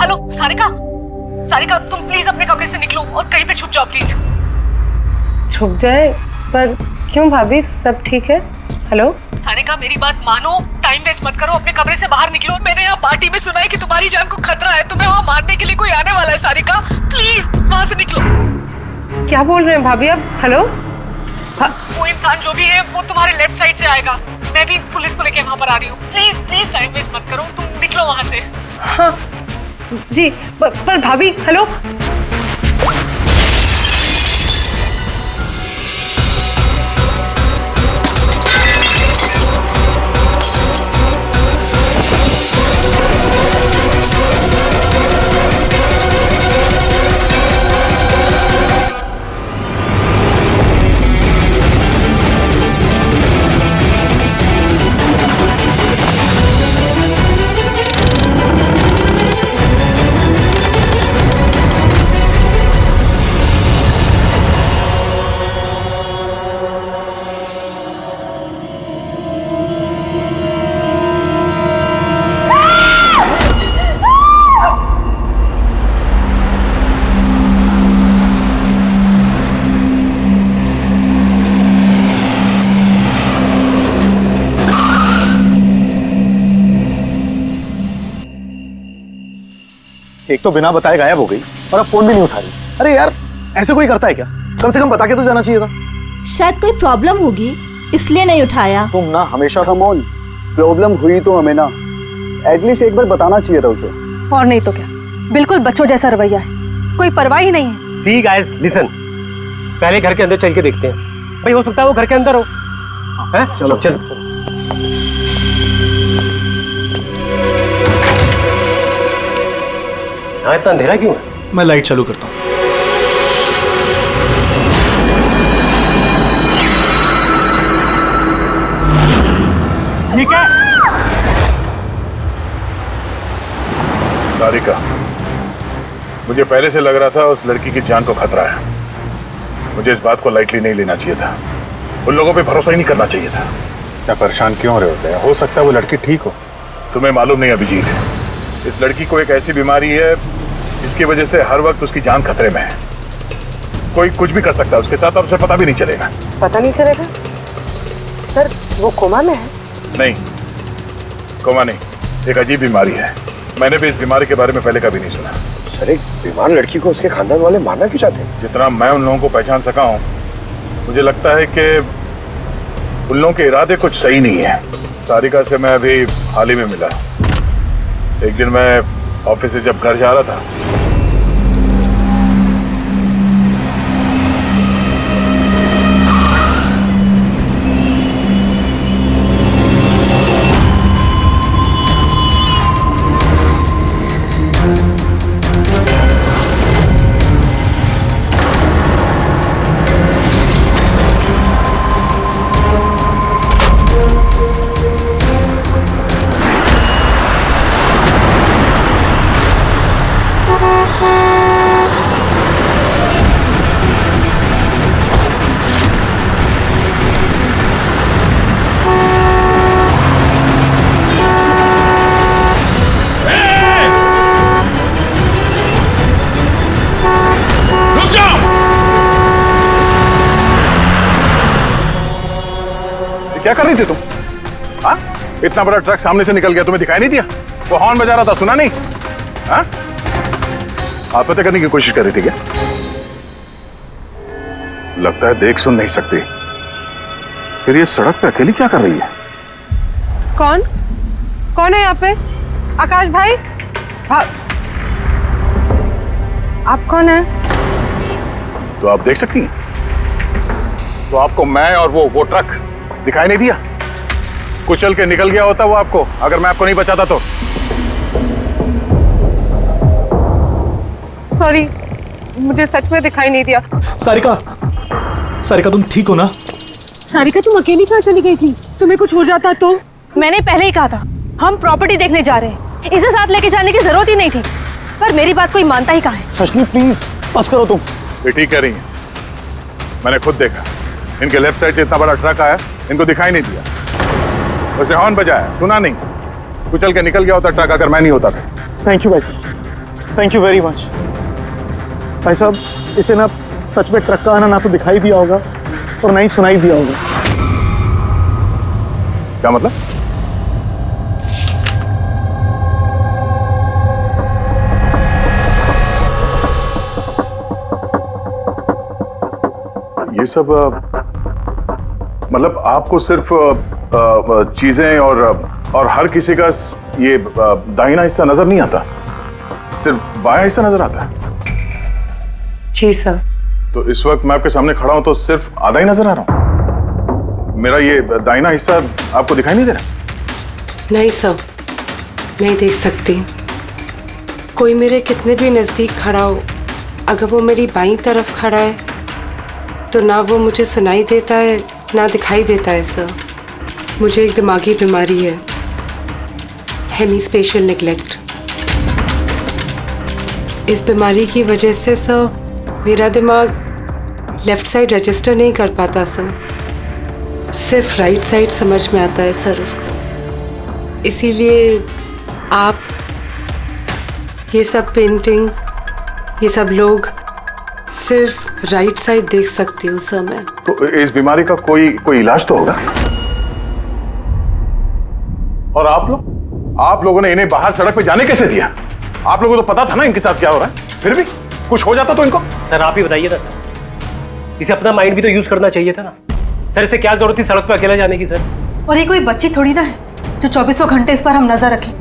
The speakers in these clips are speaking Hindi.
हेलो सारिका, सारिका तुम प्लीज अपने कमरे से निकलो और कहीं पे छुप जाओ प्लीज। छुप जाए? पर क्यों भाभी, सब ठीक है? हेलो सारिका मेरी बात मानो, टाइम वेस्ट मत करो, अपने कमरे से बाहर निकलो। मैंने यहाँ पार्टी में सुना है कि तुम्हारी जान को खतरा है, तुम्हें वहाँ मारने के लिए कोई आने वाला है। सारिका प्लीज वहाँ से निकलो। क्या बोल रहे हैं भाभी आप? हेलो वो इंसान जो भी है वो तुम्हारे लेफ्ट साइड से आएगा। मैं भी पुलिस को लेके वहाँ पर आ रही हूँ। प्लीज प्लीज टाइम वेस्ट मत करो, तुम निकलो वहाँ से। हाँ जी, पर भाभी हेलो। एक तो बिना बताए गायब हो गई और अब फोन भी नहीं उठा रही। अरे यार ऐसे कोई करता है क्या? कम से कम बता के तो जाना चाहिए था। शायद कोई प्रॉब्लम होगी इसलिए नहीं उठाया। तुम ना हमेशा कम ऑन, प्रॉब्लम हुई तो हमें ना एटलीस्ट एक बार बताना चाहिए था उसे। और नहीं तो क्या, बिल्कुल बच्चों जैसा रवैया है, कोई परवाह ही नहीं है। सी गाइस लिसन, पहले घर के अंदर चल के देखते हैं। भाई हो सकता है वो घर के अंदर हो। हैं? चलो चल। यहाँ इतना अंधेरा क्यों है? मैं लाइट चालू करता हूँ। ठीक है सारिका, मुझे पहले से लग रहा था उस लड़की की जान को खतरा है। मुझे इस बात को लाइटली नहीं लेना चाहिए था, उन लोगों पे भरोसा ही नहीं करना चाहिए था। क्या परेशान क्यों रहे होते हैं? हो सकता है वो लड़की ठीक हो। तुम्हें मालूम नहीं अभिजीत, इस लड़की को एक ऐसी बीमारी है जिसकी वजह से हर वक्त उसकी जान खतरे में है। कोई कुछ भी कर सकता है उसके साथ और उसे पता भी नहीं चलेगा। पता नहीं चलेगा? सर वो कोमा में है? नहीं, कोमा नहीं, एक अजीब बीमारी है। मैंने भी इस बीमारी के बारे में पहले कभी नहीं सुना। सर एक बीमार लड़की को उसके खानदान वाले मारना क्यों चाहते हैं? जितना मैं उन लोगों को पहचान सका हूँ, मुझे लगता है कि उन लोगों के इरादे कुछ सही नहीं है। सारिका से मैं अभी हाल ही में मिला। एक दिन मैं ऑफिस से जब घर जा रहा था, क्या कर रही थी तुम? हाँ? इतना बड़ा ट्रक सामने से निकल गया, तुम्हें दिखाई नहीं दिया? वो हॉर्न बजा रहा था, सुना नहीं? हाँ? आत्महत्या करने की कोशिश कर रही थी क्या? लगता है देख सुन नहीं सकती। फिर ये सड़क पे अकेली क्या कर रही है? कौन है यहाँ पे? आकाश भाई? आप कौन है? तो आप देख सकती हैं? तो आपको मैं और वो ट्रक दिखाई नहीं दिया? कुचल के निकल गया होता वो आपको, अगर मैं आपको नहीं बचाता तो। सॉरी, मुझे सच में दिखाई नहीं दिया। सारिका, सारिका तुम ठीक हो ना? सारिका तुम अकेली कहाँ चली गई थी? तुम्हें कुछ हो जाता तो? मैंने पहले ही कहा था हम प्रॉपर्टी देखने जा रहे हैं, इसे साथ लेके जाने की जरूरत ही नहीं थी, पर मेरी बात कोई मानता ही कहाँ है। सचनी प्लीज बस करो तुम। ये ठीक कह रही हैं, मैंने खुद देखा। इनके लेफ्ट साइड से इतना बड़ा ट्रक आया, इनको दिखाई नहीं दिया। उसने हॉर्न बजाया, सुना नहीं। कुचल के निकल गया होता ट्रक अगर मैं नहीं होता था। थैंक यू भाई साहब। Thank you very much. भाई साहब, इसे ना सच में ट्रक का आना ना तो दिखाई दिया होगा और ना ही सुनाई दिया होगा। क्या मतलब? ये सब मतलब आपको सिर्फ चीजें और हर किसी का ये दाहिना हिस्सा नजर नहीं आता, सिर्फ बायां हिस्सा नजर आता है? जी सर। तो इस वक्त मैं आपके सामने खड़ा हूं तो सिर्फ आधा ही नजर आ रहा हूं? मेरा ये दाहिना हिस्सा आपको दिखाई नहीं दे रहा? नहीं सर, नहीं देख सकती। कोई मेरे कितने भी नज़दीक खड़ा हो, अगर वो मेरी बाईं तरफ खड़ा है तो ना वो मुझे सुनाई देता है ना दिखाई देता है सर। मुझे एक दिमागी बीमारी है, हेमीस्पेशियल नेग्लेक्ट। इस बीमारी की वजह से सर मेरा दिमाग लेफ्ट साइड रजिस्टर नहीं कर पाता सर, सिर्फ राइट साइड समझ में आता है सर उसको। इसीलिए आप ये सब पेंटिंग्स, ये सब लोग सिर्फ राइट साइड देख सकती हूँ सर मैं। तो इस बीमारी का कोई इलाज तो होगा? और आप लोगों ने इन्हें बाहर सड़क पे जाने कैसे दिया? आप लोगों को तो पता था ना इनके साथ क्या हो रहा है, फिर भी कुछ हो जाता तो इनको। सर आप ही बताइए ना, इसे अपना माइंड भी तो यूज करना चाहिए था ना सर। इसे क्या जरूरत थी सड़क पे अकेला जाने की सर? और ये कोई बच्ची थोड़ी ना है जो 24 घंटे इस पर हम नजर रखें।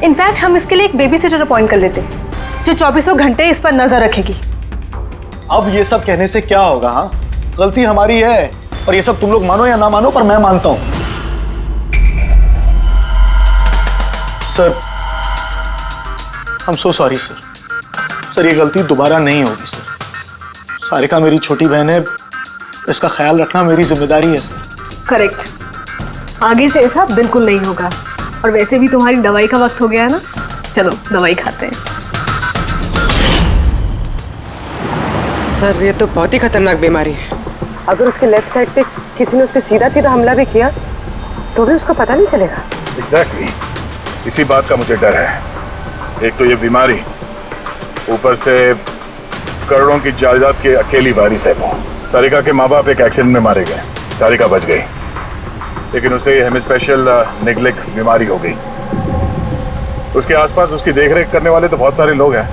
इनफैक्ट हम इसके लिए एक बेबी सिटर अपॉइंट कर लेते जो 24 घंटे इस पर नजर रखेगी। अब ये सब कहने से क्या होगा? हाँ, गलती हमारी है और ये सब तुम लोग मानो या ना मानो, पर मैं मानता हूं। Sir, I am so sorry sir. ये गलती दोबारा नहीं होगी सर। सारिका मेरी छोटी बहन है, इसका ख्याल रखना मेरी जिम्मेदारी है सर। करेक्ट, आगे से ऐसा बिल्कुल नहीं होगा। और वैसे भी तुम्हारी दवाई का वक्त हो गया है ना, चलो दवाई खाते हैं। सर ये तो बहुत ही खतरनाक बीमारी है। अगर उसके लेफ्ट साइड पे किसी ने उस पर सीधा सीधा हमला भी किया तो भी उसका पता नहीं चलेगा। एग्जैक्टली, इसी बात का मुझे डर है। एक तो ये बीमारी, ऊपर से करोड़ों की जायदाद के अकेली वारिस है वो। सारिका के माँ बाप एक एक्सीडेंट में मारे गए, सारिका बच गई, लेकिन उसे हेमीस्पेशियल नेग्लेक्ट बीमारी हो गई। उसके आसपास उसकी देखरेख करने वाले तो बहुत सारे लोग हैं,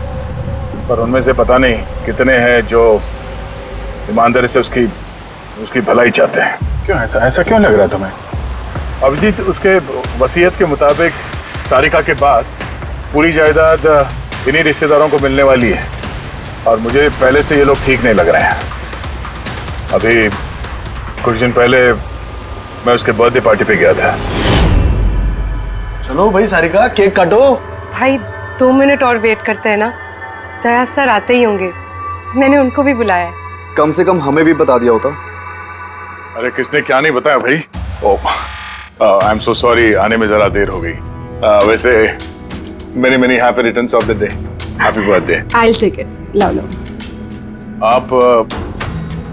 पर उनमें से पता नहीं कितने हैं जो ईमानदारी से उसकी भलाई चाहते हैं। क्यों ऐसा क्यों लग रहा है तुम्हें? अभिजीत, उसके वसीयत के मुताबिक सारिका के बाद पूरी जायदाद इन्हीं रिश्तेदारों को मिलने वाली है, और मुझे पहले से ये लोग ठीक नहीं लग रहे हैं। अभी कुछ दिन पहले मैं उसके बर्थडे पार्टी पे गया था। चलो भाई सारिका, केक काटो। भाई 2 मिनट और वेट करते हैं ना, दया सर आते ही होंगे। मैंने उनको भी बुलाया है। कम से कम हमें भी बता दिया होता। अरे किसने क्या नहीं बताया भाई। आई एम सो सॉरी, आने में जरा देर हो गई। वैसे many happy returns of the day, happy birthday. I will take it, लो।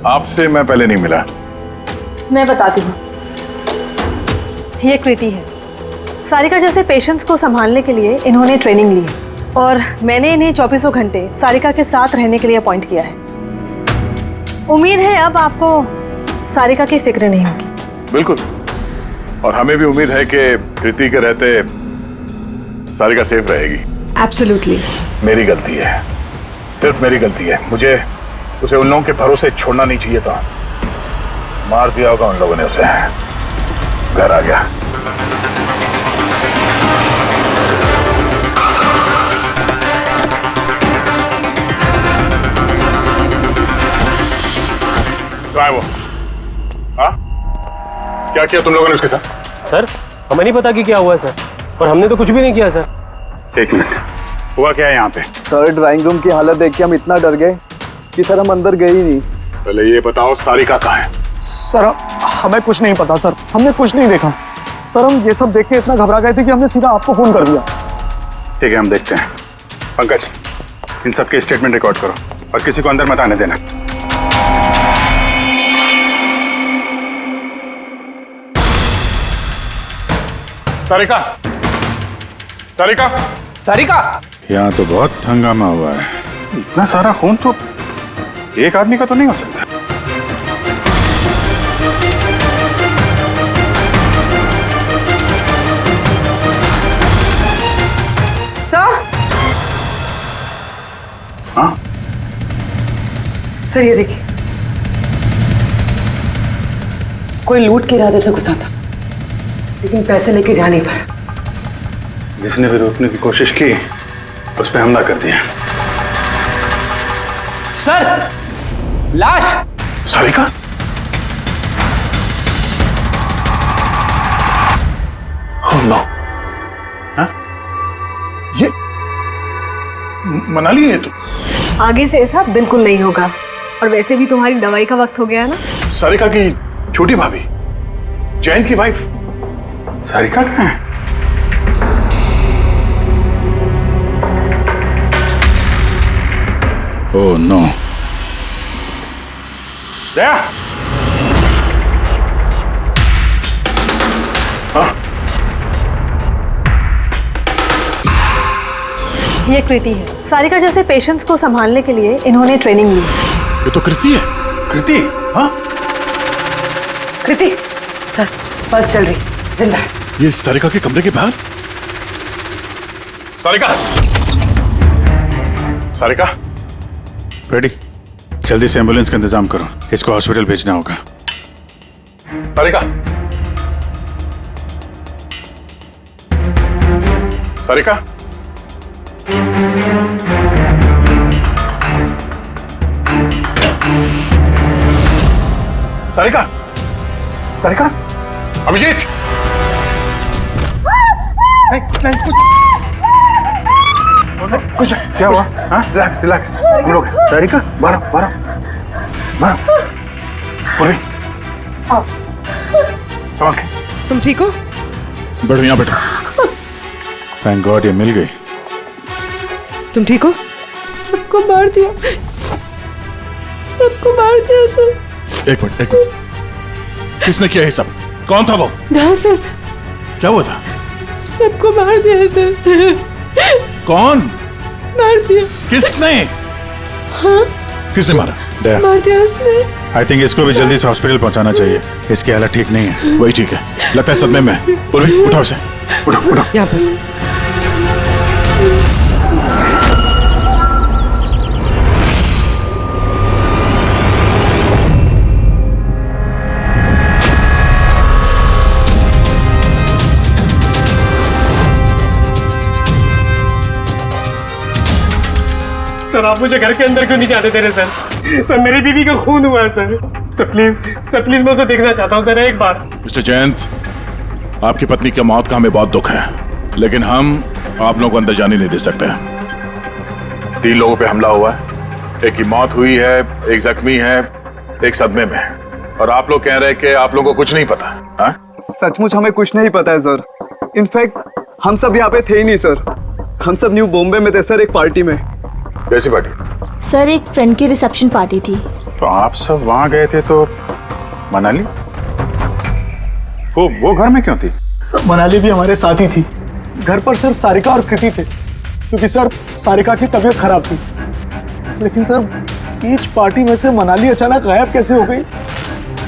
आपसे मैं पहले नहीं मिला। मैं बताती हूँ, ये कृति है। सारिका जैसे पेशेंट्स को संभालने के लिए इन्होंने ट्रेनिंग ली है, और मैंने इन्हें 24 घंटे सारिका के साथ रहने के लिए अपॉइंट किया है। उम्मीद है अब आपको सारिका की फिक्र नहीं होगी। बिल्कुल, और हमें भी उम्मीद है कि कृति के रहते सारिका सेफ रहेगी। एब्सोल्युटली। मेरी गलती है, सिर्फ मेरी गलती है। मुझे उसे उन लोगों के भरोसे छोड़ना नहीं चाहिए था। मार दिया होगा उन लोगों ने उसे। घर आ गया। तो है वो? हाँ, क्या किया तुम लोगों ने उसके साथ? सर हमें नहीं पता कि क्या हुआ सर, और हमने तो कुछ भी नहीं किया सर। एक मिनट, हुआ क्या है यहाँ पे? सर ड्राइंग रूम की हालत देख के हम इतना डर गए कि सर हम अंदर गए ही नहीं। पहले ये बताओ सारिका कहाँ है? सर हमें कुछ नहीं पता सर, हमने कुछ नहीं देखा सर। हम ये सब देख के इतना घबरा गए थे कि हमने सीधा आपको फोन कर दिया। ठीक है, हम देखते हैं। पंकज, इन सबके स्टेटमेंट रिकॉर्ड करो और किसी को अंदर मत आने देना। सारिका, सारिका, सारिका, यहाँ तो बहुत हंगामा हुआ है। इतना सारा खून तो एक आदमी का तो नहीं हो सकता। सर, हाँ, सर ये देखिए, कोई लूट के इरादे से घुसा था, लेकिन पैसे लेके जा नहीं पाया। जिसने भी रोकने की कोशिश की उस पर हमला कर दिया। सर, लाश। सारिका, ओह नो, हाँ? ये मनाली है तू? आगे से ऐसा बिल्कुल नहीं होगा। और वैसे भी तुम्हारी दवाई का वक्त हो गया है ना। सारिका की छोटी भाभी, जैन की वाइफ। सारिका कहाँ है? Oh no. दया, ये कृति है। सारिका जैसे पेशेंट्स को संभालने के लिए इन्होंने ट्रेनिंग ली। ये तो कृति है। कृति? हाँ, कृति, सर पल्स चल रही, जिंदा है। ये सारिका के कमरे के बाहर। सारिका, सारिका, रेडी, जल्दी से एम्बुलेंस का इंतजाम करो, इसको हॉस्पिटल भेजना होगा। सारिका, सारिका, सारिका, सारिका, अभिजीत, कुछ क्या हुआ? हाँ, रिलैक्स रिलैक्स, हम लोग। सारिका, बारह बारह बारह, पूरी संभाल के। तुम ठीक हो? बैठो यहाँ बैठो। थैंक गॉड ये मिल गई। तुम ठीक हो? सबको मार दिया, सबको मार दिया सर। एक मिनट, किसने किया ये सब? कौन था वो? हाँ सर, क्या हुआ था? सबको मार दिया सर। कौन मार दिया? किसने? हाँ, किसने मारा? मार दिया उसने। आई थिंक इसको भी जल्दी से हॉस्पिटल पहुंचाना चाहिए, इसकी हालत ठीक नहीं है। वही ठीक है, लगता है सदमे में है। पूर्वी, उठाओ इसे, उठाओ उठाओ। यहाँ पर सर, आप मुझे घर के अंदर क्यों नहीं जाने दे रहे सर? सर, मेरी बीवी का खून हुआ है सर। सर प्लीज मैं उसे देखना चाहता हूँ सर, एक बार। मिस्टर जयंत, आपकी पत्नी की मौत का हमें बहुत दुख है, लेकिन हम आप लोगों को अंदर जाने नहीं दे सकते। 3 लोगों पे हमला हुआ है, एक की मौत हुई है, एक जख्मी है, एक सदमे में है, और आप लोग कह रहे हैं कि आप लोगों को कुछ नहीं पता। हाँ? सचमुच हमें कुछ नहीं पता है सर। इनफैक्ट हम सब यहाँ पे थे ही नहीं सर। हम सब न्यू बॉम्बे में थे सर, एक पार्टी में। कैसी पार्टी? सर एक फ्रेंड की रिसेप्शन पार्टी थी। तो आप सब वहां गए थे, तो मनाली वो घर में क्यों थी? सर मनाली भी हमारे साथ ही थी। घर पर सिर्फ सारिका और कृति थे, क्योंकि सर सारिका की तबीयत खराब थी। लेकिन सर बीच पार्टी में से मनाली अचानक गायब कैसे हो गई,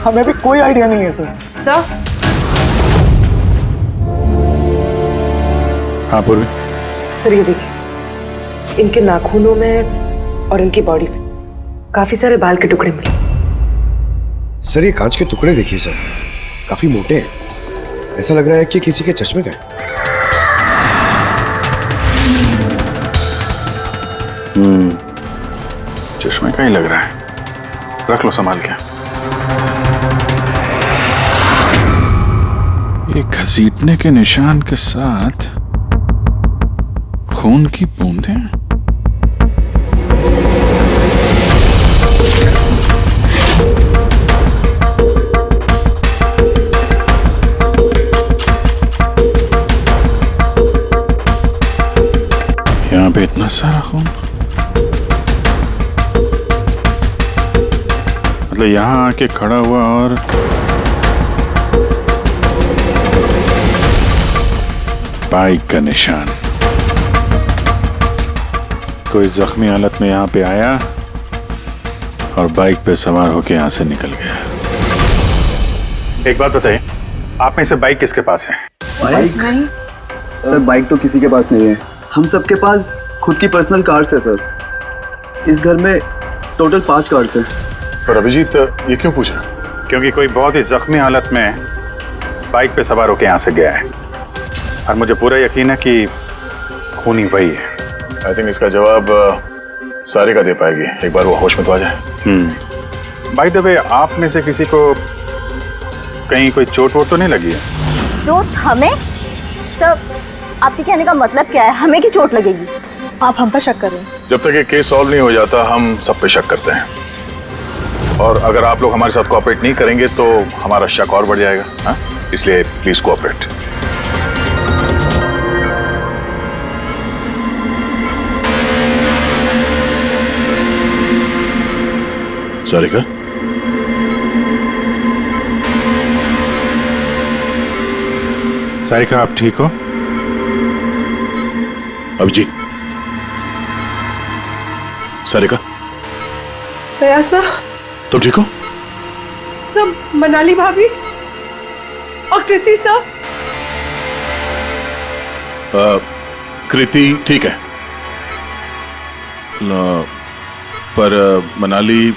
हमें भी कोई आइडिया नहीं है सर। सर, हाँ पूर्वी। सर ये देखिए, इनके नाखूनों में और इनकी बॉडी पे काफी सारे बाल के टुकड़े मिले। सर ये कांच के टुकड़े देखिए सर, काफी मोटे हैं। ऐसा लग रहा है कि किसी के चश्मे का है। चश्मे का ही लग रहा है। रख लो संभाल के। ये घसीटने के निशान के साथ खून की बूंदें। यहाँ पे इतना सारा खून, मतलब यहाँ आके खड़ा हुआ और बाइक का निशान। कोई जख्मी हालत में यहाँ पे आया और बाइक पे सवार होके यहाँ से निकल गया। एक बात बताइए, आप में से बाइक किसके पास है? बाइक नहीं सर, बाइक तो किसी के पास नहीं है। हम सबके पास खुद की पर्सनल कार्स है सर। इस घर में टोटल 5 कार्स हैं। पर अभिजीत ये क्यों पूछ रहा? क्योंकि कोई बहुत ही जख्मी हालत में बाइक पे सवार होके यहाँ से गया है और मुझे पूरा यकीन है कि खूनी वही है। आई थिंक इसका जवाब सारिका दे पाएगी, एक बार वो होश में तो आ जाए। बाय द वे, आप में से किसी को कहीं कोई चोट वोट तो नहीं लगी है? चोट हमें? सर, आपके कहने का मतलब क्या है? हमें की चोट लगेगी? आप हम पर शक कर रहे हैं? जब तक ये केस सॉल्व नहीं हो जाता हम सब पे शक करते हैं, और अगर आप लोग हमारे साथ कोऑपरेट नहीं करेंगे तो हमारा शक और बढ़ जाएगा। हाँ, इसलिए प्लीज कोऑपरेट। सारिका, सारिका आप ठीक हो? अभिजीत, सारिका दया सर, तुम ठीक हो? सब मनाली भाभी और कृति सर। कृति ठीक है, पर मनाली,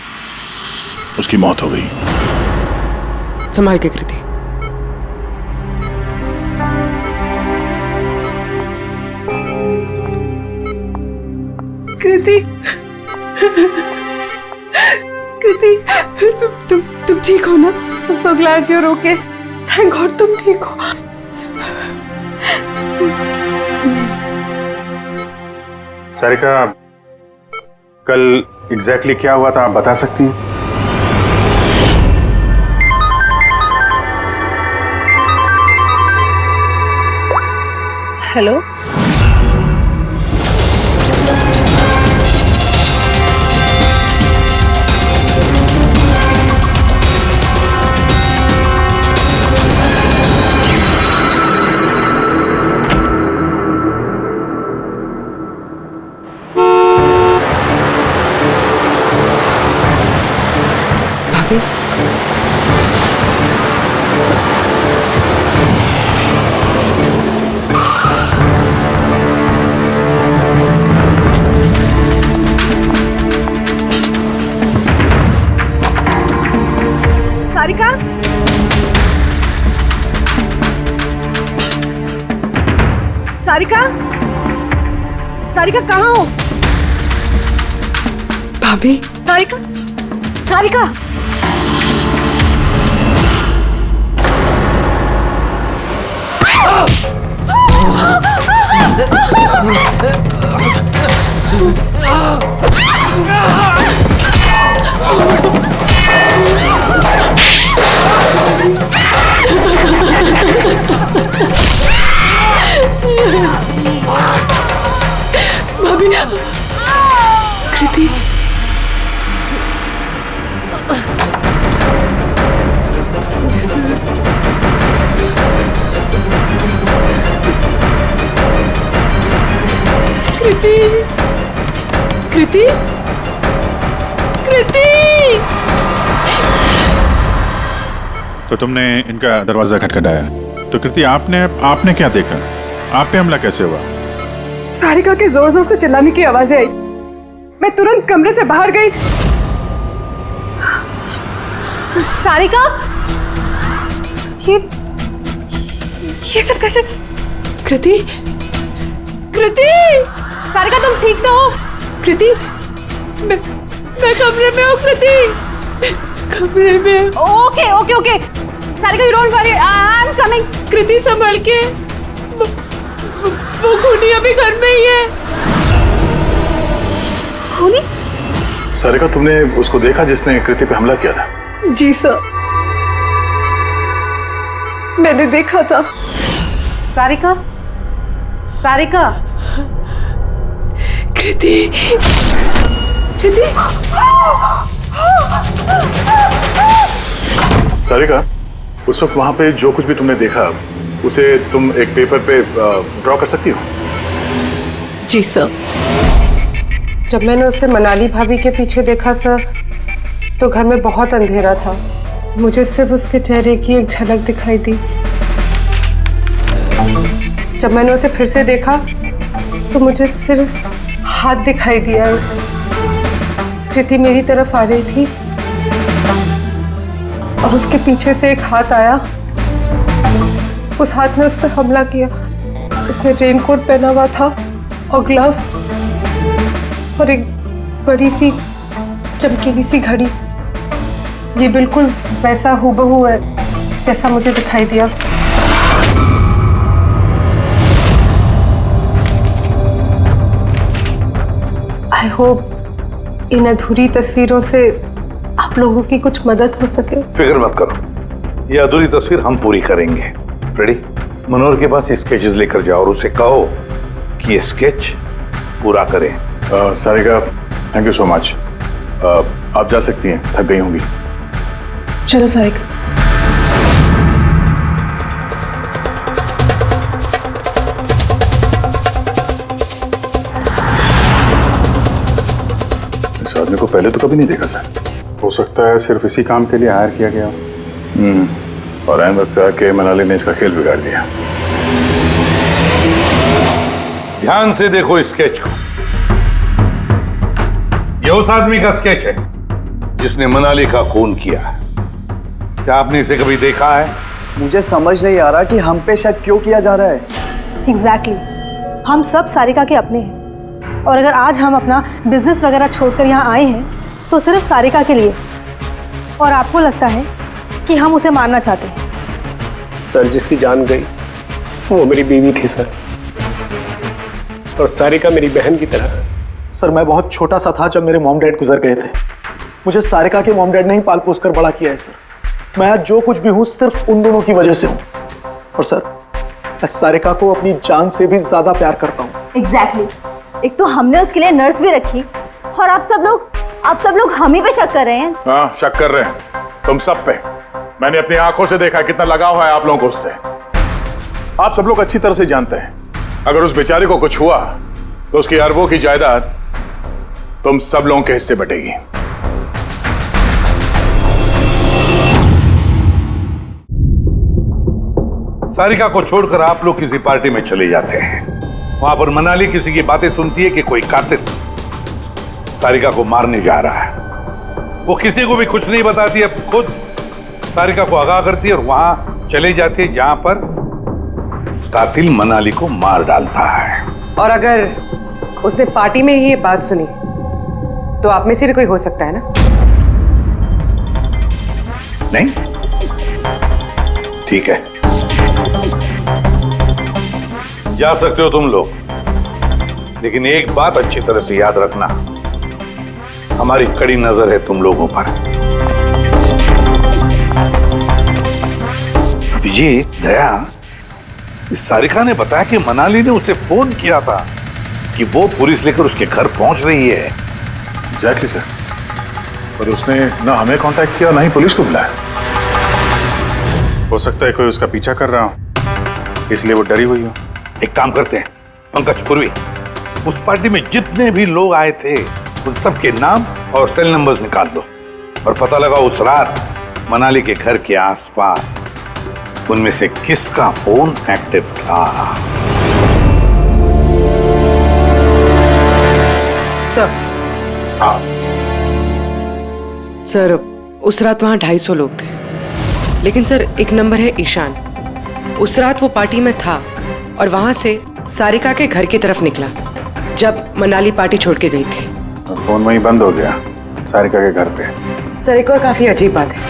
उसकी मौत हो गई। संभाल के कृति। कृति, कृति, तुम ठीक हो ना? I'm so glad you're okay. Thank God तुम ठीक हो। सारिका, कल एग्जैक्टली क्या हुआ था आप बता सकती हैं? हेलो, भाभी, सारिका, सारिका, सारिका कहाँ हो? भाभी, सारिका, सारिका, भाभी, कृति, कृति, कृति, कृति। तो तुमने इनका दरवाजा खटखटाया, तो कृति आपने क्या देखा? आप पे हमला कैसे हुआ? सारिका के जोर जोर से चिल्लाने की आवाजें आई। मैं तुरंत कमरे से बाहर गई। सारिका, ये सब कैसे? कृति, कृति, सारिका तुम ठीक तो हो? कृति, मैं कमरे में हूँ। कृति, कमरे में। Okay okay okay, Sarika you don't worry, I am coming. Kriti संभल के, वो खूनी अभी घर में ही है। खूनी? सारिका, तुमने उसको देखा जिसने कृति पे हमला किया था? जी सर, मैंने देखा था। सारिका, सारिका, कृति, कृति, सारिका, उस वक्त वहां पे जो कुछ भी तुमने देखा उसे तुम एक पेपर पे ड्रॉ कर सकती हो? जी सर। जब मैंने उसे मनाली भाभी के पीछे देखा सर, तो घर में बहुत अंधेरा था। मुझे सिर्फ उसके चेहरे की एक झलक दिखाई दी। जब मैंने उसे फिर से देखा तो मुझे सिर्फ हाथ दिखाई दिया। कृति मेरी तरफ आ रही थी और उसके पीछे से एक हाथ आया। उस हाथ ने उस पर हमला किया। उसने रेनकोट पहना हुआ था और ग्लव्स और एक बड़ी सी चमकीली सी घड़ी। ये बिल्कुल वैसा हूबहू है जैसा मुझे दिखाई दिया। आई होप इन अधूरी तस्वीरों से आप लोगों की कुछ मदद हो सके। फिक्र मत करो, ये अधूरी तस्वीर हम पूरी करेंगे। रेडी? मनोहर के पास स्केचेस लेकर जाओ और उसे कहो कि ये स्केच पूरा करें। Sarika, thank you so much. आप जा सकती हैं, थक गई होंगी। चलो सारिका। इस आदमी को पहले तो कभी नहीं देखा सर। हो सकता है सिर्फ इसी काम के लिए हायर किया गया। और ऐन वक्त आके मनाली ने इसका खेल बिगाड़ दिया। ध्यान से देखो इस स्केच को। ये उस आदमी का स्केच है जिसने मनाली का खून किया। क्या आपने इसे कभी देखा है? मुझे समझ नहीं आ रहा कि हम पे शक क्यों किया जा रहा है। एग्जैक्टली, हम सब सारिका के अपने हैं और अगर आज हम अपना बिजनेस वगैरह छोड़कर यहाँ आए हैं तो सिर्फ सारिका के लिए। और आपको लगता है कि हम उसे मारना चाहते हैं? सर, जिसकी जान गई वो मेरी बीवी थी सर, और सारिका मेरी बहन की तरह। सर मैं बहुत छोटा सा था जब मेरे मॉम डैड गुजर गए थे। मुझे सारिका के मॉम डैड ने ही पाल पोस कर बड़ा किया है सर। मैं आज जो कुछ भी हूं सिर्फ उन दोनों की वजह से हूं। और सर मैं सारिका को अपनी जान से भी ज्यादा प्यार करता हूं। एग्जैक्टली। एक तो हमने उसके लिए नर्स भी रखी और आप सब लोग हम ही पे शक कर रहे हैं। हाँ, शक कर रहे हैं तुम सब पे। मैंने अपनी आंखों से देखा कितना लगाव है आप लोगों को उससे। आप सब लोग अच्छी तरह से जानते हैं अगर उस बेचारे को कुछ हुआ तो उसकी अरबों की जायदाद तुम सब लोगों के हिस्से बटेगी। सारिका को छोड़कर आप लोग किसी पार्टी में चले जाते हैं। वहां पर मनाली किसी की बातें सुनती है कि कोई कातिल सारिका को मारने जा रहा है। वो किसी को भी कुछ नहीं बताती, अब खुद सारिका को आगाह करती है और वहां चले जाती है जहां पर कातिल मनाली को मार डालता है। और अगर उसने पार्टी में ही ये बात सुनी तो आप में से भी कोई हो सकता है ना? नहीं? ठीक है, जा सकते हो तुम लोग, लेकिन एक बात अच्छी तरह से याद रखना, हमारी कड़ी नजर है तुम लोगों पर। विजय, दया, इस सारिका ने बताया कि मनाली ने उसे फोन किया था कि वो पुलिस लेकर उसके घर पहुंच रही है। एग्जैक्टली सर, पर उसने ना हमें कांटेक्ट किया ना ही पुलिस को बुलाया। हो सकता है कोई उसका पीछा कर रहा हो, इसलिए वो डरी हुई हो। एक काम करते हैं पंकज, पूर्वी, उस पार्टी में जितने भी लोग आए थे उन सबके नाम और सेल नंबर्स निकाल लो और पता लगा उस रात मनाली के घर के आसपास उनमें से किसका फोन एक्टिव था। सर। हाँ सर, उस रात वहाँ 250 लोग थे, लेकिन सर एक नंबर है ईशान। उस रात वो पार्टी में था और वहाँ से सारिका के घर की तरफ निकला जब मनाली पार्टी छोड़ के गई थी। फोन वहीं बंद हो गया सारिका के घर पे। सर एक और काफी अजीब बात है,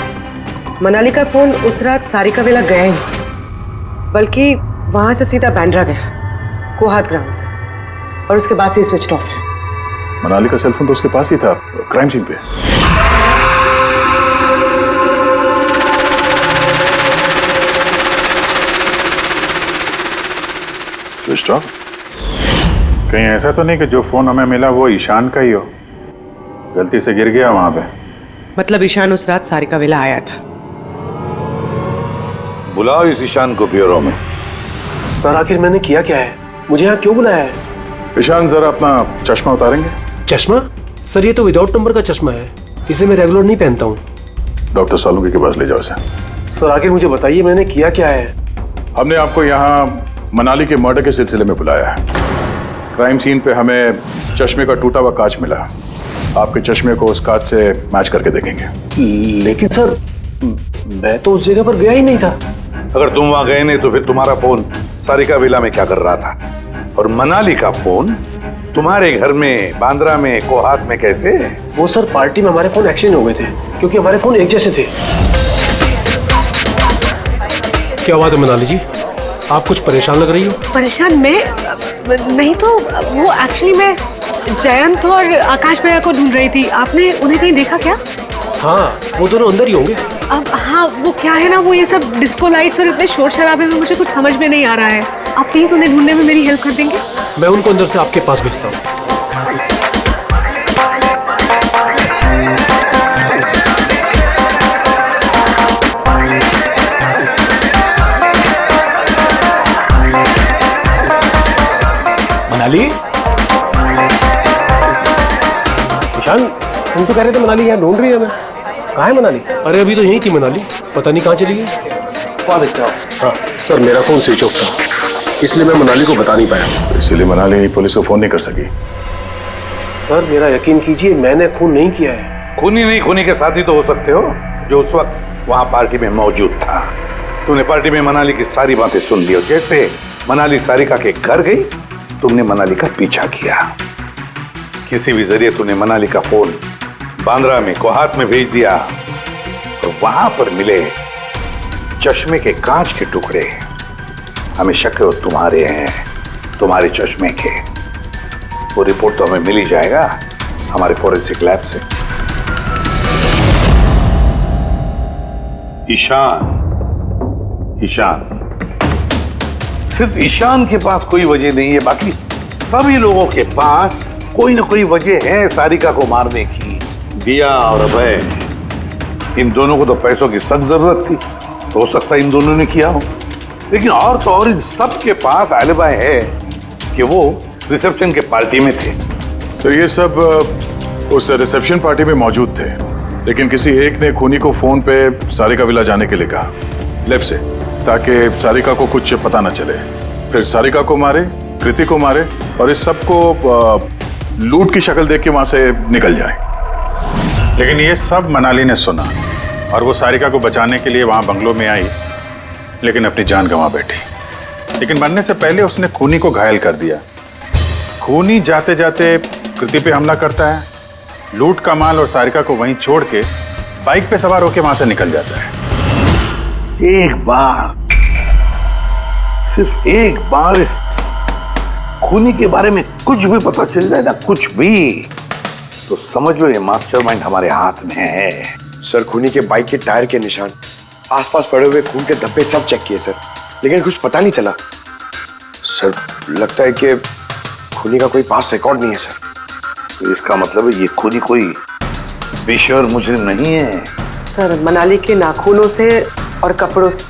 मनाली का फोन उस रात सारिका विला गया ही नहीं, बल्कि वहाँ से सीधा बैंड्रा गया, कोहात ग्राउंड्स, और उसके बाद से स्विच ऑफ है। मनाली का सेलफोन तो उसके पास ही था क्राइम सीन पे। Switch off? कहीं ऐसा तो नहीं कि जो फोन हमें मिला वो ईशान का ही हो, गलती से गिर गया वहां पे? मतलब ईशान उस रात सारिका विला आया था। बुलाओ इस ईशान को ब्यूरो में। सर आखिर मैंने किया क्या है, मुझे यहाँ क्यों बुलाया है? ईशान, जरा अपना चश्मा उतारेंगे? चश्मा? सर ये तो विदाउट नंबर का चश्मा है, इसे मैं रेगुलर नहीं पहनता हूँ। डॉक्टर सालुंके के पास ले जाओ इसे। सर आखिर मुझे बताइए मैंने किया क्या है? हमने आपको यहाँ मनाली के मर्डर के सिलसिले में बुलाया है। क्राइम सीन पे हमें चश्मे का टूटा हुआ कांच मिला। आपके चश्मे को उस कांच से मैच करके देखेंगे। लेकिन सर मैं तो उस जगह पर गया ही नहीं था। अगर तुम वहां गए नहीं तो फिर तुम्हारा फोन सारिका विला में क्या कर रहा था? और मनाली का फोन तुम्हारे घर में, बांद्रा में, कोहात में कैसे? वो सर पार्टी में हमारे फोन एक्सचेंज हो गए थे, क्योंकि हमारे फोन एक जैसे थे। क्या बात है मनाली जी, आप कुछ परेशान लग रही हो? परेशान मैं नहीं तो वो एक्चुअली मैं जयंत और आकाश भैया को ढूंढ रही थी। आपने उन्हें कहीं देखा क्या? हाँ वो दोनों अंदर ही होंगे। अब हाँ वो क्या है ना, वो ये सब डिस्को लाइट्स और इतने शोर शराबे में मुझे कुछ समझ में नहीं आ रहा है। आप प्लीज उन्हें ढूंढने में मेरी हेल्प कर देंगे? मैं उनको अंदर से आपके पास भेजता हूँ। मनाली, ईशान तुम तो कह रहे थे मनाली यहाँ ढूंढ रही है। मैं कहाँ है मनाली? अरे अभी तो यहीं थी मनाली, पता नहीं कहाँ चली गई। हाँ सर, मेरा फोन स्विच ऑफ था, इसलिए मैं मनाली को बता नहीं पाया। इसीलिए मनाली पुलिस को फोन नहीं कर सकी। सर मेरा यकीन कीजिए, मैंने खून नहीं किया है। खूनी नहीं, खूनी के साथी तो हो सकते हो जो उस वक्त वहां पार्टी में मौजूद था। तूने पार्टी में मनाली की सारी बातें सुन ली और जैसे मनाली सारिका के घर गई तुमने मनाली का पीछा किया। किसी भी जरिए तूने मनाली का फोन बांद्रा में, कोहात में भेज दिया और वहां पर मिले चश्मे के कांच के टुकड़े हमें शक है वो तुम्हारे हैं, तुम्हारे चश्मे के। वो रिपोर्ट तो हमें मिल ही जाएगा हमारे फोरेंसिक लैब से। ईशान, सिर्फ ईशान के पास कोई वजह नहीं है, बाकी सभी लोगों के पास कोई ना कोई वजह है सारिका को मारने की। दिया और अभय, इन दोनों को तो पैसों की सख्त जरूरत थी, तो हो सकता है इन दोनों ने किया हो। लेकिन और तो और इन सब के पास एलिबाई है कि वो रिसेप्शन के पार्टी में थे। सर ये सब उस रिसेप्शन पार्टी में मौजूद थे, लेकिन किसी एक ने खूनी को फोन पे सारिका विला जाने के लिए कहा लेफ्ट से, ताकि सारिका को कुछ पता न चले। फिर सारिका को मारे, कृति को मारे और इस सब को लूट की शक्ल देख के वहां से निकल जाए। लेकिन ये सब मनाली ने सुना और वो सारिका को बचाने के लिए वहां बंगलों में आई, लेकिन अपनी जान गंवा बैठी। लेकिन मरने से पहले उसने खूनी को घायल कर दिया। खूनी जाते जाते कृति पे हमला करता है, लूट का माल और सारिका को वहीं छोड़ के बाइक पे सवार होकर वहां से निकल जाता है। एक बार, सिर्फ एक बार इस खूनी के बारे में कुछ भी पता चल जाए ना, कुछ भी, तो समझ लो ये मास्टरमाइंड हमारे हाथ में है। सर खूनी के बाइक के टायर के निशान, आसपास पड़े हुए खून के धब्बे सब चेक किए सर, लेकिन कुछ पता नहीं चला। सर लगता है कि खूनी का कोई पास रिकॉर्ड नहीं है सर। तो इसका मतलब है ये खूनी कोई पेशेवर मुजरिम नहीं है। सर मनाली के नाखूनों से और कपड़ों से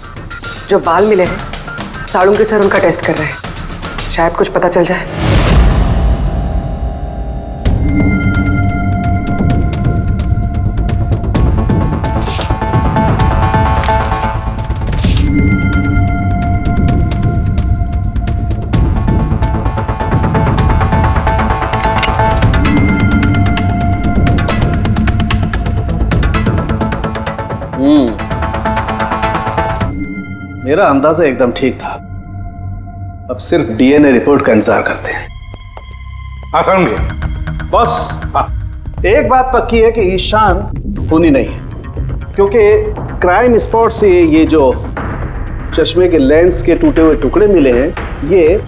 जो बाल मिले हैं, सालुंके सर उनका टेस्ट कर रहे हैं, शायद कुछ पता चल जाए। मेरा अंदाजा एकदम ठीक था। अब सिर्फ डीएनए रिपोर्ट का इंतजार करते हैं। हाँ समझे बॉस, एक बात पक्की है कि ईशान खूनी नहीं है, क्योंकि क्राइम स्पॉट से ये जो चश्मे के लेंस के टूटे हुए टुकड़े मिले हैं, ये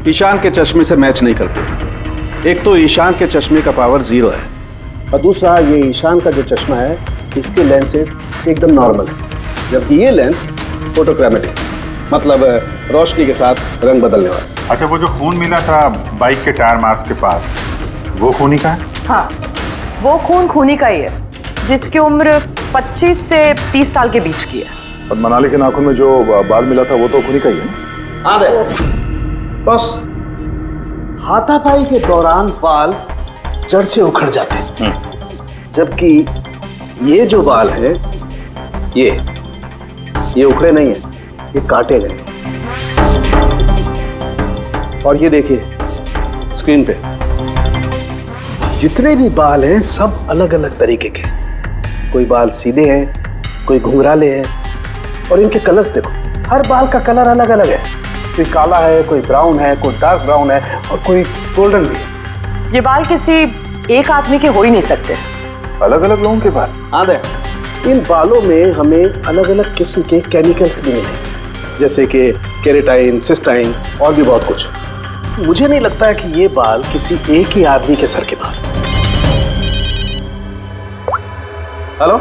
ईशान के चश्मे से मैच नहीं करते। एक तो ईशान के चश्मे का पावर 0 है और दूसरा ये ईशान का जो चश्मा है इसके लेंसेज एकदम नॉर्मल है, जबकि ये लेंस फोटोक्रोमेटिक, मतलब रोशनी के साथ रंग बदलने वाला। अच्छा, वो जो खून मिला था बाइक के टायर मार्क्स के पास, वो खूनी का है? हाँ, वो खून खूनी का ही है, जिसकी उम्र 25 से 30 साल के बीच की है। और मनाली के नाखून में जो बाल मिला था वो तो खूनी का ही है। हाँ बस, हाथापाई के दौरान बाल जड़ से उखड़ जाते हैं, जबकि ये जो बाल है ये उखड़े नहीं है, ये काटे गए। और ये देखिए स्क्रीन पे जितने भी बाल हैं सब अलग अलग तरीके के। कोई बाल सीधे हैं, कोई घुंघराले हैं, और इनके कलर्स देखो, हर बाल का कलर अलग अलग है। कोई काला है, कोई ब्राउन है, कोई डार्क ब्राउन है, और कोई गोल्डन भी है। ये बाल किसी एक आदमी के हो ही नहीं सकते। अलग अलग लोगों के बाल? हाँ देख, इन बालों में हमें अलग अलग किस्म के केमिकल्स भी मिले, जैसे कि केराटिन, सिस्टाइन और भी बहुत कुछ। मुझे नहीं लगता है कि ये बाल किसी एक ही आदमी के सर के बाल। Hello?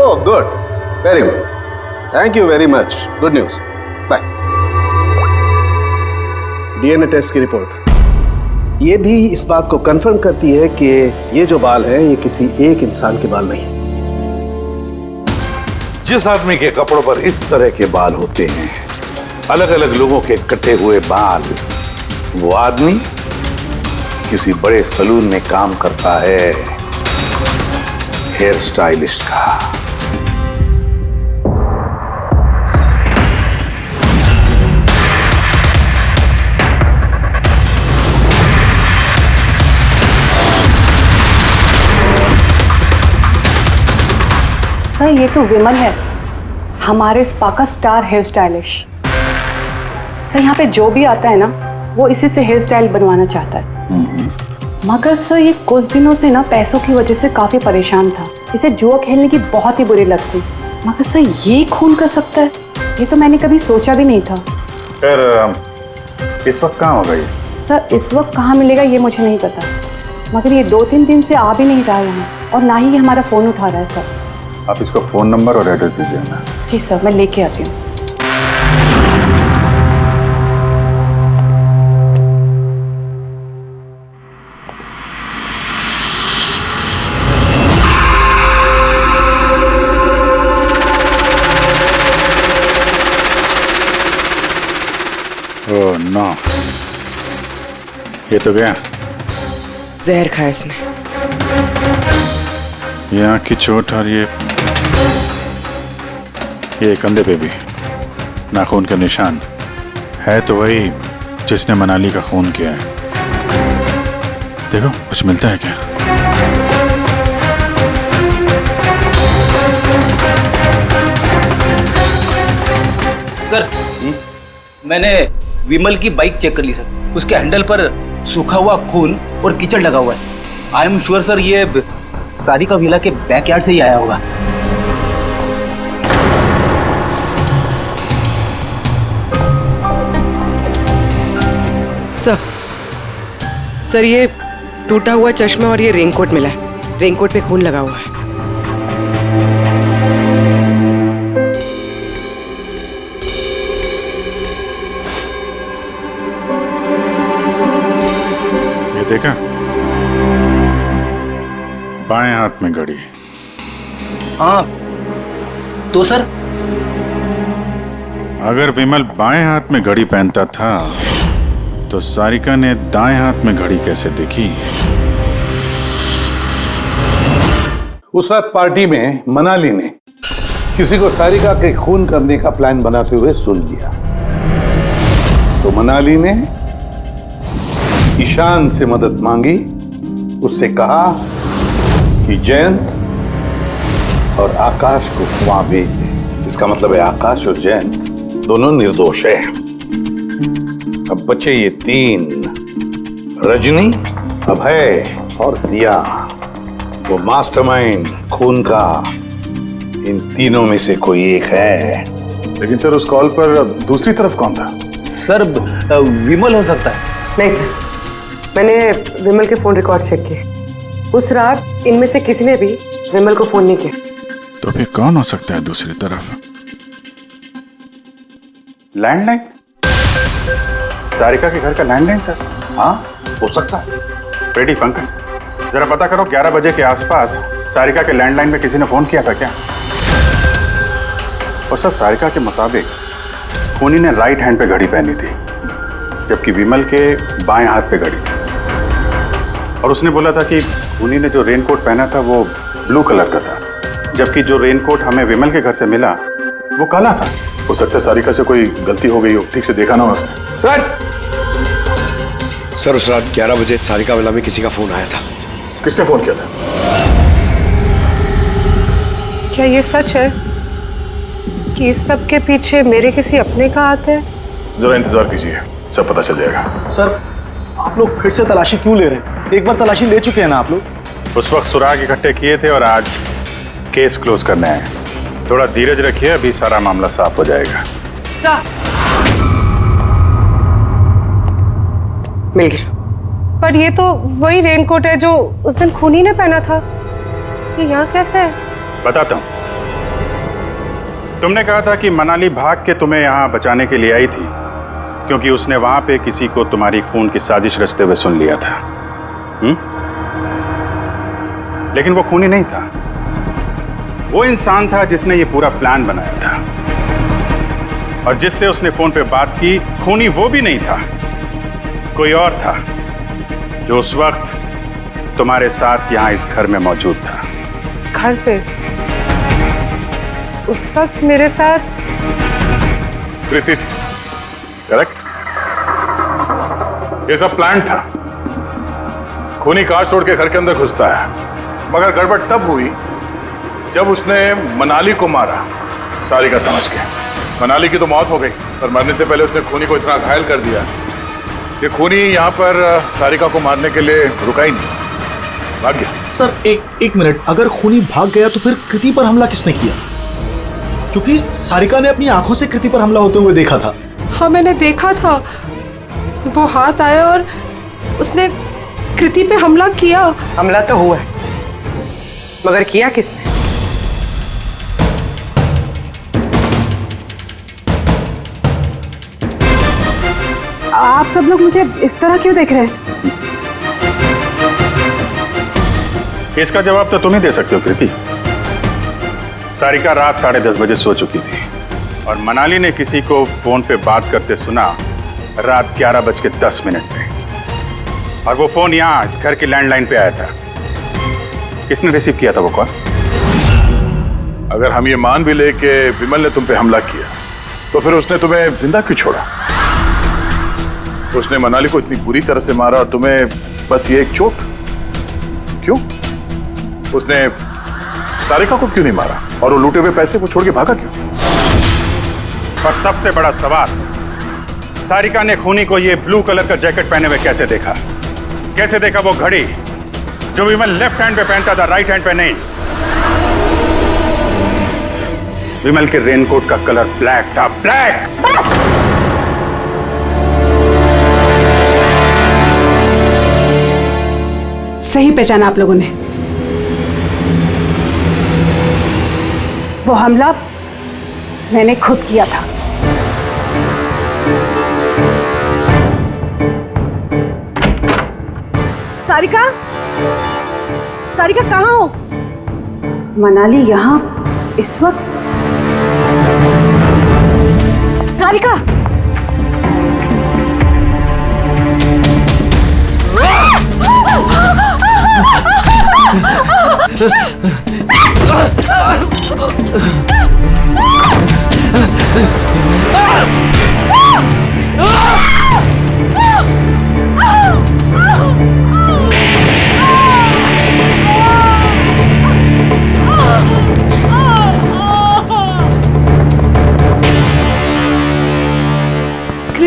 Oh good, very good, thank you very much, good news, bye. DNA test की रिपोर्ट ये भी इस बात को कंफर्म करती है कि ये जो बाल हैं ये किसी एक इंसान के बाल नहीं। जिस आदमी के कपड़ों पर इस तरह के बाल होते हैं, अलग अलग लोगों के कटे हुए बाल, वो आदमी किसी बड़े सलून में काम करता है, हेयर स्टाइलिस्ट का। सर ये तो विमल है, हमारे स्पा का स्टार हेयर स्टाइलिश। सर यहाँ पे जो भी आता है ना वो इसी से हेयर स्टाइल बनवाना चाहता है। मगर सर ये कुछ दिनों से ना पैसों की वजह से काफी परेशान था। इसे जुआ खेलने की बहुत ही बुरी लत थी। मगर सर ये खून कर सकता है, ये तो मैंने कभी सोचा भी नहीं था। फिर इस वक्त कहाँ होगा ये? सर इस वक्त कहाँ मिलेगा ये मुझे नहीं पता, मगर ये 2-3 दिन से आ भी नहीं रहा है यहाँ, और ना ही ये हमारा फोन उठा रहा है। सर आप इसको फोन नंबर और एड्रेस दीजिए ना। जी सर, मैं लेके आती हूँ। ओह नो, ये तो गया। जहर खाया इसने। ये आँख की चोट और ये कंधे पे भी नाखून का निशान है, तो वही जिसने मनाली का खून किया है। देखो कुछ मिलता है क्या? सर मैंने विमल की बाइक चेक कर ली सर, उसके हैंडल पर सूखा हुआ खून और कीचड़ लगा हुआ है। आई एम श्योर सर ये सारिका विला के बैकयार्ड से ही आया होगा। सर ये टूटा हुआ चश्मा और ये रेनकोट मिला है। रेनकोट पे खून लगा हुआ है। ये देखा, बाएं हाथ में घड़ी। हाँ तो सर अगर विमल बाएं हाथ में घड़ी पहनता था तो सारिका ने दाएं हाथ में घड़ी कैसे देखी? उस रात पार्टी में मनाली ने किसी को सारिका के खून करने का प्लान बनाते हुए सुन लिया, तो मनाली ने ईशान से मदद मांगी। उससे कहा कि जयंत और आकाश को वहां भेज दे। इसका मतलब है आकाश और जयंत दोनों निर्दोष है। अब बचे ये 3, रजनी, अभय और दिया। वो मास्टरमाइंड खून का इन तीनों में से कोई एक है। लेकिन सर उस कॉल पर दूसरी तरफ कौन था? सर विमल हो सकता है। नहीं सर, मैंने विमल के फोन रिकॉर्ड चेक किए। उस रात इनमें से किसी ने भी विमल को फोन नहीं किया। तो फिर कौन हो सकता है दूसरी तरफ? लैंडलाइन? सारिका के घर का लैंडलाइन सर? हाँ हो सकता है। रेडी पंकज, जरा पता करो 11 बजे के आसपास सारिका के लैंडलाइन में किसी ने फोन किया था क्या? और सर सारिका के मुताबिक खूनी ने राइट हैंड पे घड़ी पहनी थी, जबकि विमल के बाएं हाथ पे घड़ी थी। और उसने बोला था कि खूनी ने जो रेनकोट पहना था वो ब्लू कलर का था, जबकि जो रेनकोट हमें विमल के घर से मिला वो काला था। हो सकता है सारिका से कोई गलती हो गई हो, ठीक से देखा ना हो उसने। सर उस रात 11 बजे सारिका विला में किसी का फोन आया था। किसने फोन किया था? क्या ये सच है कि इस सब के पीछे मेरे किसी अपने का हाथ है? जरा इंतजार कीजिए, सब पता चल जाएगा। सर आप लोग फिर से तलाशी क्यों ले रहे हैं? एक बार तलाशी ले चुके हैं ना आप लोग। उस वक्त सुराग इकट्ठे किए थे और आज केस क्लोज करने आए। थोड़ा धीरज रखिए, अभी सारा मामला साफ हो जाएगा। मिल गया। पर ये तो वही रेनकोट है जो उस दिन खूनी ने पहना था। ये यहाँ कैसे है? बताता हूँ। तुमने कहा था कि मनाली भाग के तुम्हें यहाँ बचाने के लिए आई थी, क्योंकि उसने वहां पे किसी को तुम्हारी खून की साजिश रचते हुए सुन लिया था। लेकिन वो खूनी नहीं था, वो इंसान था जिसने ये पूरा प्लान बनाया था। और जिससे उसने फोन पे बात की, खूनी वो भी नहीं था, कोई और था जो उस वक्त तुम्हारे साथ यहाँ इस घर में मौजूद था। घर पे? उस वक्त मेरे साथ कृति, करेक्ट? ये सब प्लान था। खूनी कार तोड़ के घर के अंदर घुसता है, मगर गड़बड़ तब हुई जब उसने मनाली को मारा, सारिका समझ के। मनाली की तो मौत हो गई, पर मरने से पहले उसने खूनी को इतना घायल कर दिया कि खूनी यहाँ पर सारिका को मारने के लिए रुका ही नहीं, भाग गया। सर एक मिनट, अगर खूनी भाग गया तो फिर कृति पर हमला किसने किया? क्योंकि सारिका ने अपनी आंखों से कृति पर हमला होते हुए देखा था। हाँ मैंने देखा था, वो हाथ आया और उसने कृति पे हमला किया। हमला तो हुआ है, मगर किया किसने? आप सब लोग मुझे इस तरह क्यों देख रहे हैं? इसका जवाब तो तुम ही दे सकते हो कृति। सारिका रात 10:30 बजे सो चुकी थी और मनाली ने किसी को फोन पे बात करते सुना रात 11:10 पे, और वो फोन यहाँ इस घर की लैंडलाइन पे आया था। किसने रिसीव किया था वो कॉल? अगर हम ये मान भी ले कि विमल ने तुम पे हमला किया, तो फिर उसने तुम्हें जिंदा क्यों छोड़ा? उसने मनाली को इतनी बुरी तरह से मारा और तुम्हें बस ये एक चोट? क्यों? उसने सारिका को क्यों नहीं मारा? और वो लूटे हुए पैसे को छोड़ के भागा क्यों? और सबसे बड़ा सवाल, सारिका ने खूनी को ये ब्लू कलर का जैकेट पहने हुए कैसे देखा? कैसे देखा वो घड़ी जो विमल लेफ्ट हैंड पे पहनता था, राइट हैंड पे नहीं? विमल के रेनकोट का कलर ब्लैक था, ब्लैक। सही पहचाना आप लोगों ने। वो हमला मैंने खुद किया था। सारिका, सारिका कहाँ हो? मनाली यहाँ इस वक्त? सारिका,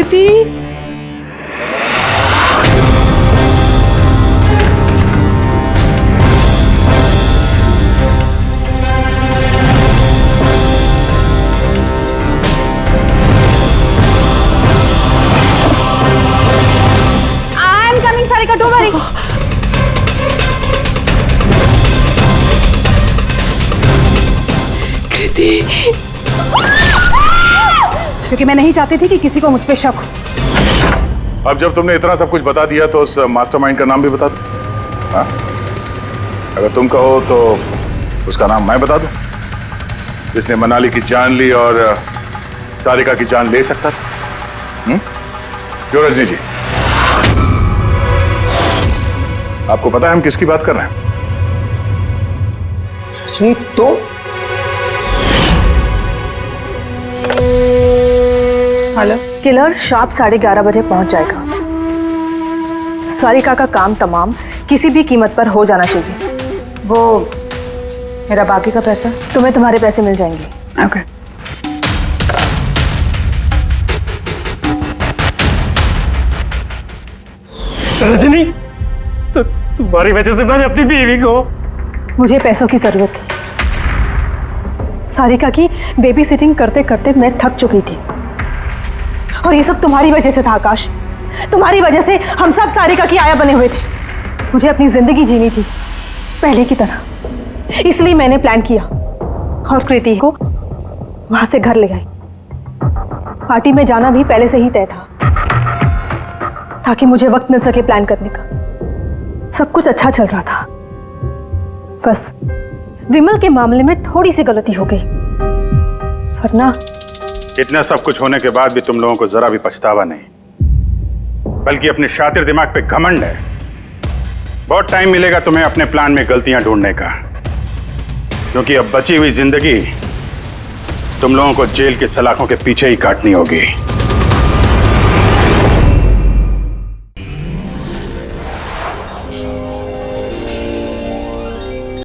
कृति, क्योंकि मैं नहीं चाहती थी कि किसी को मुझ पे शक हो। अब जब तुमने इतना सब कुछ बता दिया तो उस मास्टरमाइंड का नाम भी बता दो। हाँ? अगर तुम कहो तो उसका नाम मैं बता दूं, जिसने मनाली की जान ली और सारिका की जान ले सकता था। क्यों रजनी जी? आपको पता है हम किसकी बात कर रहे हैं? रजनी तो हेलो, किलर शार्प 11:30 बजे पहुंच जाएगा। सारिका का काम तमाम किसी भी कीमत पर हो जाना चाहिए। वो मेरा बाकी का पैसा? तुम्हें तुम्हारे पैसे मिल जाएंगे। ओके। रजनी, तो तुम्हारी वजह से मैंने अपनी बीवी को। मुझे पैसों की जरूरत थी। सारिका की बेबी सिटिंग करते करते मैं थक चुकी थी, और ये सब तुम्हारी वजह से था आकाश। तुम्हारी वजह से हम सब सारिका की आया बने हुए थे। मुझे अपनी जिंदगी जीनी थी पहले की तरह, इसलिए मैंने प्लान किया और कृति को वहां से घर ले आई। पार्टी में जाना भी पहले से ही तय था, ताकि मुझे वक्त मिल सके प्लान करने का। सब कुछ अच्छा चल रहा था, बस विमल के मामले में थोड़ी सी गलती हो गई, वरना इतना सब कुछ होने के बाद भी तुम लोगों को जरा भी पछतावा नहीं, बल्कि अपने शातिर दिमाग पे घमंड है। बहुत टाइम मिलेगा तुम्हें अपने प्लान में गलतियां ढूंढने का, क्योंकि अब बची हुई जिंदगी तुम लोगों को जेल के सलाखों के पीछे ही काटनी होगी।